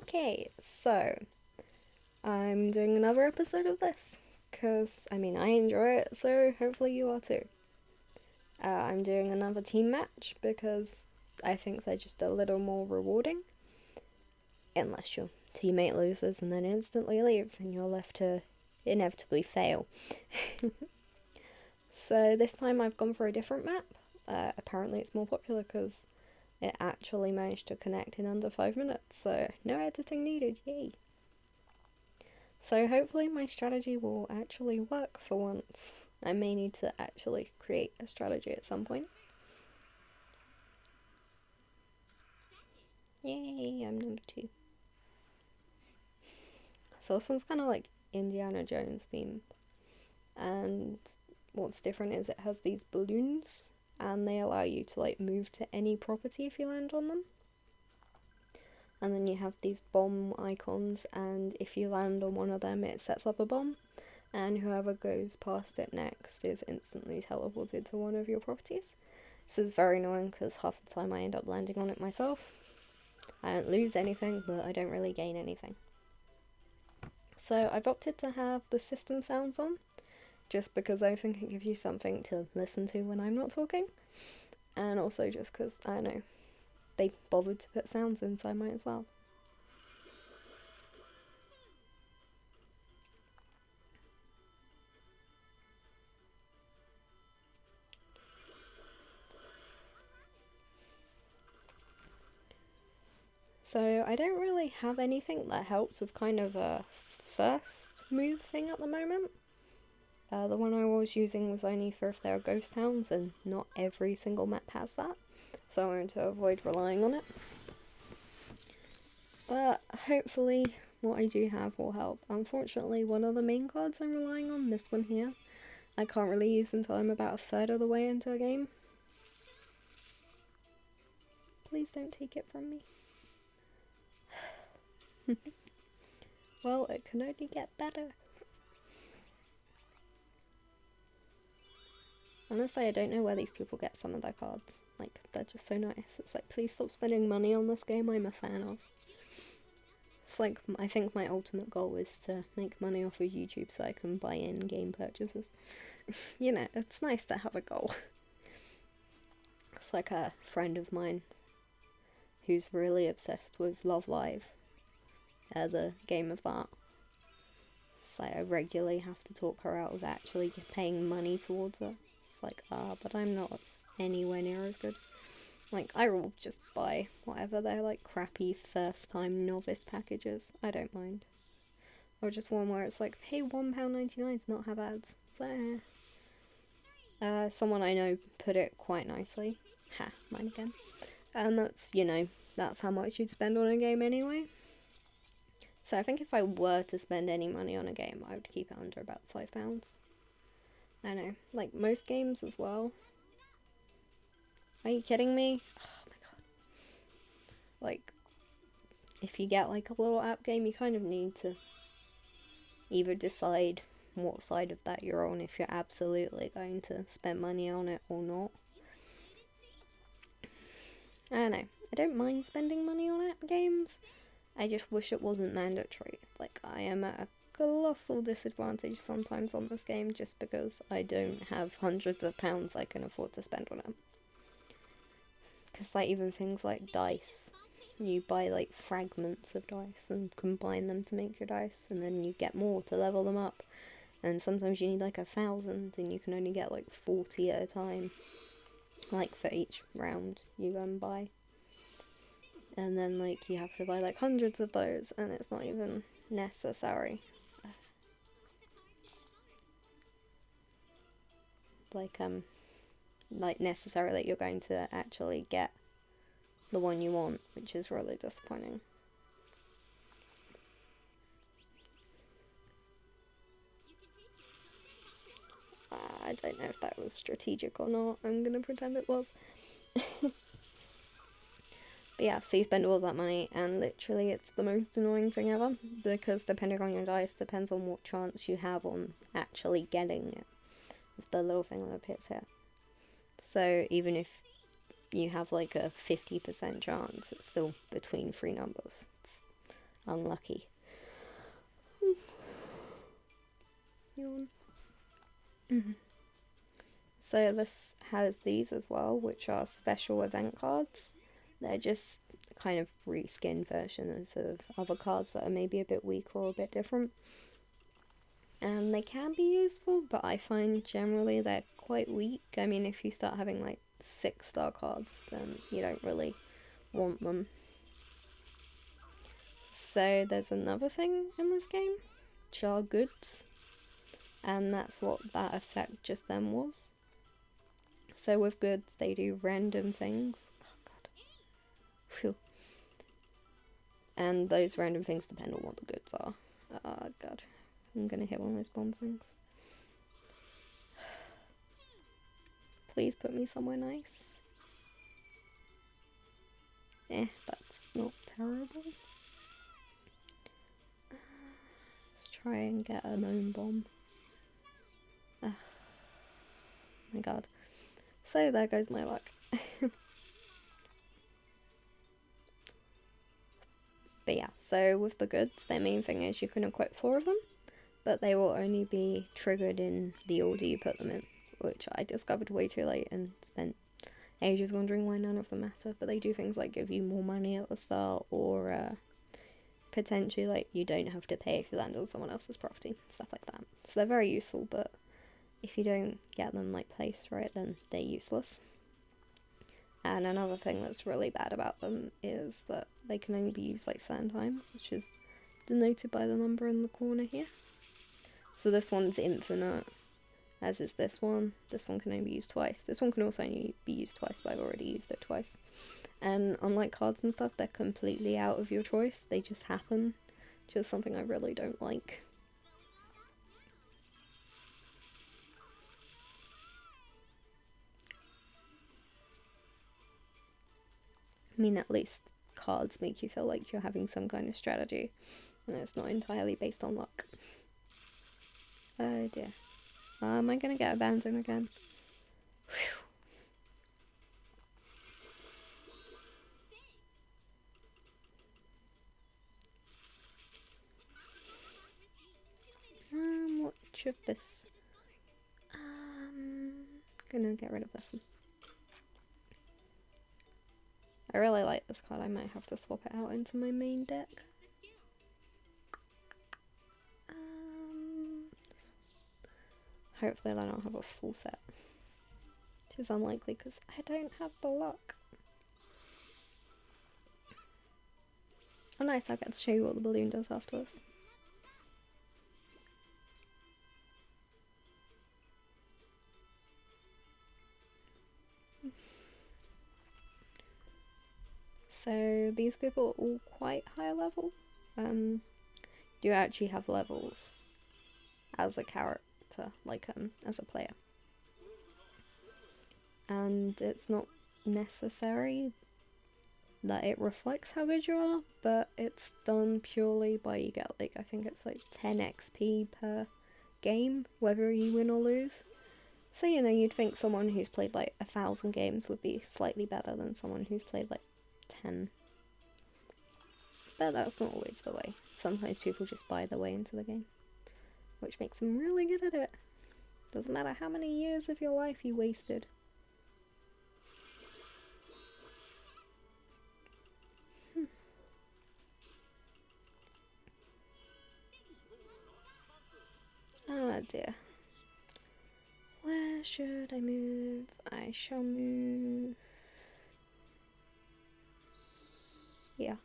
Okay, so I'm doing another episode of this because I enjoy it, so hopefully you are too. I'm doing another team match because I think they're just a little more rewarding, unless your teammate loses and then instantly leaves and you're left to inevitably fail. So this time I've gone for a different map. Apparently it's more popular because it actually managed to connect in under 5 minutes, so no editing needed, yay! So hopefully my strategy will actually work for once. I may need to actually create a strategy at some point. Yay, I'm number 2. So this one's kind of like Indiana Jones theme. And what's different is it has these balloons and they allow you to like move to any property if you land on them. And then you have these bomb icons, and if you land on one of them it sets up a bomb, and whoever goes past it next is instantly teleported to one of your properties. This is very annoying because half the time I end up landing on it myself. I don't lose anything, but I don't really gain anything. So I've opted to have the system sounds on, just because I think it gives you something to listen to when I'm not talking, and also just because, I don't know, they bothered to put sounds in, so I might as well. So I don't really have anything that helps with kind of a first move thing at the moment. The one I was using was only for if there are ghost towns, and not every single map has that, so I wanted to avoid relying on it. But hopefully what I do have will help. Unfortunately, one of the main cards I'm relying on, this one here, I can't really use until I'm about a third of the way into a game. Please don't take it from me. Well, it can only get better. Honestly, I don't know where these people get some of their cards. Like, they're just so nice. It's like, please stop spending money on this game I'm a fan of. It's like, I think my ultimate goal is to make money off of YouTube so I can buy in-game purchases. You know, it's nice to have a goal. It's like a friend of mine who's really obsessed with Love Live, the game of that. So I regularly have to talk her out of actually paying money towards it. It's like, but I'm not anywhere near as good. Like, I will just buy whatever they're like crappy first time novice packages. I don't mind. Or just one where it's like, pay £1.99 to not have ads. So, someone I know put it quite nicely. Ha, mine again. And that's, you know, that's how much you'd spend on a game anyway. So I think if I were to spend any money on a game, I would keep it under about £5. I know, like most games as well. Are you kidding me? Oh my god. Like, if you get like a little app game, you kind of need to either decide what side of that you're on, if you're absolutely going to spend money on it or not. I don't know. I don't mind spending money on app games. I just wish it wasn't mandatory. Like, I am at a colossal disadvantage sometimes on this game just because I don't have hundreds of pounds I can afford to spend on it. Because, like, even things like dice. You buy, like, fragments of dice and combine them to make your dice, and then you get more to level them up. And sometimes you need, like, 1,000, and you can only get, like, 40 at a time. Like, for each round you buy. And then, like, you have to buy, like, hundreds of those, and it's not even necessary. Like, necessary that you're going to actually get the one you want, which is really disappointing. I don't know if that was strategic or not. I'm gonna pretend it was. But yeah, so you spend all that money, and literally it's the most annoying thing ever, because depending on your dice, depends on what chance you have on actually getting it, with the little thing that appears here. So even if you have like a 50% chance, it's still between three numbers. It's Unlucky. Yawn. So this has these as well, which are special event cards. They're just kind of reskinned versions of other cards that are maybe a bit weaker or a bit different. And they can be useful, but I find generally they're quite weak. I mean, if you start having like 6-star cards, then you don't really want them. So there's another thing in this game, which are goods. And that's what that effect just then was. So with goods, they do random things. Oh god. Phew. And those random things depend on what the goods are. Oh god. I'm gonna hit one of those bomb things. Please put me somewhere nice. That's not terrible. Let's try and get a gnome bomb. My god. So there goes my luck. But yeah, so with the goods, their main thing is you can equip 4 of them, but they will only be triggered in the order you put them in, which I discovered way too late and spent ages wondering why none of them matter. But they do things like give you more money at the start, or potentially like you don't have to pay if you land on someone else's property, stuff like that. So they're very useful, but if you don't get them like placed right, then they're useless. And another thing that's really bad about them is that they can only be used like certain times, which is denoted by the number in the corner here. So this one's infinite, as is this one. This one can only be used twice. This one can also only be used twice, but I've already used it twice. And unlike cards and stuff, they're completely out of your choice. They just happen, which is something I really don't like. I mean, at least cards make you feel like you're having some kind of strategy, and it's not entirely based on luck. Oh dear. Am I gonna get abandoned again? Which of this? Gonna get rid of this one. I really like this card. I might have to swap it out into my main deck. Hopefully I don't have a full set, which is unlikely because I don't have the luck. Oh nice, I'll get to show you what the balloon does after this. So these people are all quite high level. You actually have levels as a character, like as a player. And it's not necessary that it reflects how good you are, but it's done purely by you get like, I think it's like 10 XP per game, whether you win or lose. So you know, you'd think someone who's played like 1,000 games would be slightly better than someone who's played like 10. But that's not always the way. Sometimes people just buy their way into the game, which makes them really good at it. Doesn't matter how many years of your life you wasted. Ah dear. Where should I move? I shall move here.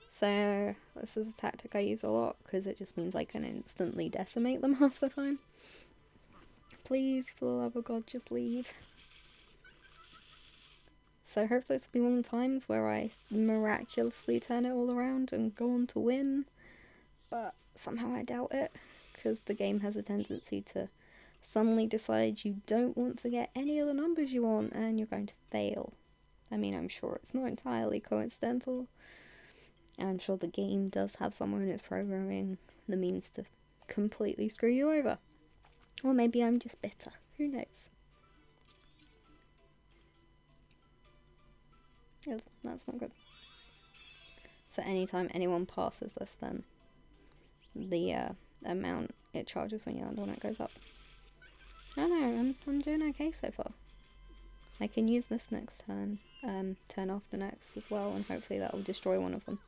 So this is a tactic I use a lot because it just means I can instantly decimate them half the time. Please, for the love of God, just leave. So hopefully this will be one of the times where I miraculously turn it all around and go on to win. But somehow I doubt it, because the game has a tendency to suddenly decide you don't want to get any of the numbers you want and you're going to fail. I mean, I'm sure it's not entirely coincidental. I'm sure the game does have somewhere in its programming the means to completely screw you over. Or maybe I'm just bitter. Who knows? That's not good. So anytime anyone passes this, then the amount it charges when you land on it goes up. I don't know, I'm doing okay so far. I can use this next turn, turn after next as well, and hopefully that will destroy one of them.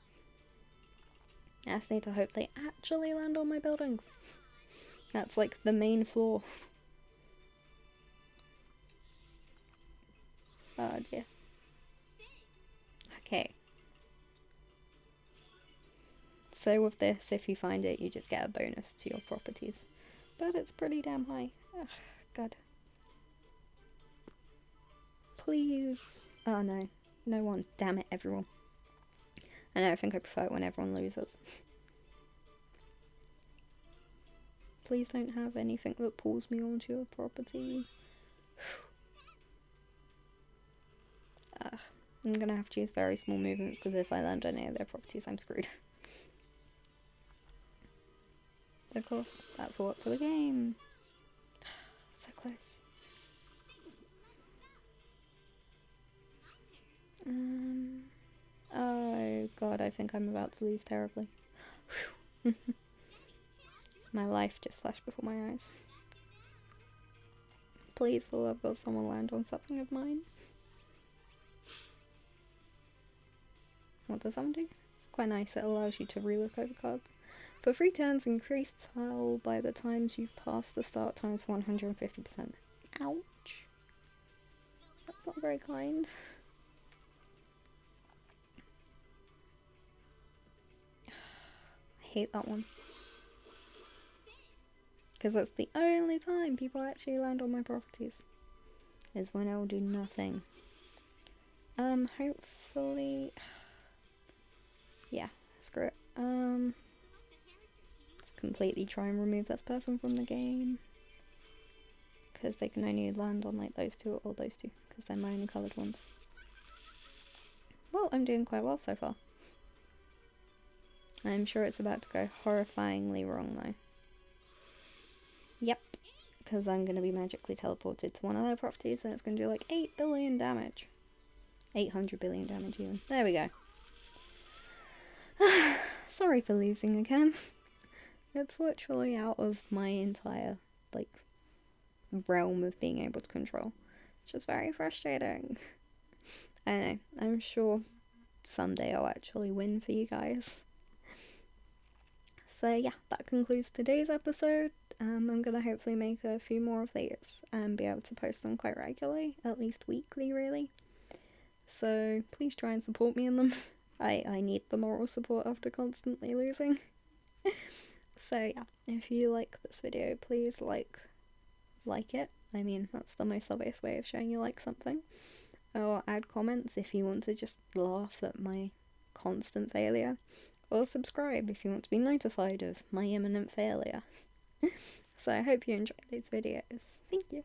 I just need to hope they actually land on my buildings. That's like the main flaw. Oh dear. Okay. So with this, if you find it, you just get a bonus to your properties. But it's pretty damn high. Ugh, God. Please. Oh no. No one. Damn it, everyone. I think I prefer it when everyone loses. Please don't have anything that pulls me onto your property. I'm gonna have to use very small movements because if I land on any of their properties, I'm screwed. Of course, that's all up to the game. So close. Oh god, I think I'm about to lose terribly. My life just flashed before my eyes. Please, will I've got someone land on something of mine. What does someone do? It's quite nice, it allows you to relook over cards. For 3 turns, increase tile by the times you've passed the start times 150%. Ouch. That's not very kind. I hate that one. Because that's the only time people actually land on my properties. Is when I will do nothing. Hopefully... yeah, screw it. Let's completely try and remove this person from the game. Because they can only land on like those two or those two. Because they're my only coloured ones. Well, I'm doing quite well so far. I'm sure it's about to go horrifyingly wrong though. Yep. Because I'm going to be magically teleported to one of their properties and it's going to do like 8 billion damage. 800 billion damage even. There we go. Sorry for losing again. It's literally out of my entire, like, realm of being able to control. It's just very frustrating. I don't know. I'm sure someday I'll actually win for you guys. So yeah, that concludes today's episode. I'm going to hopefully make a few more of these and be able to post them quite regularly, at least weekly really. So please try and support me in them. I need the moral support after constantly losing. So yeah, if you like this video, please like it. I mean, that's the most obvious way of showing you like something. Or add comments if you want to just laugh at my constant failure. Or subscribe if you want to be notified of my imminent failure. So I hope you enjoyed these videos. Thank you.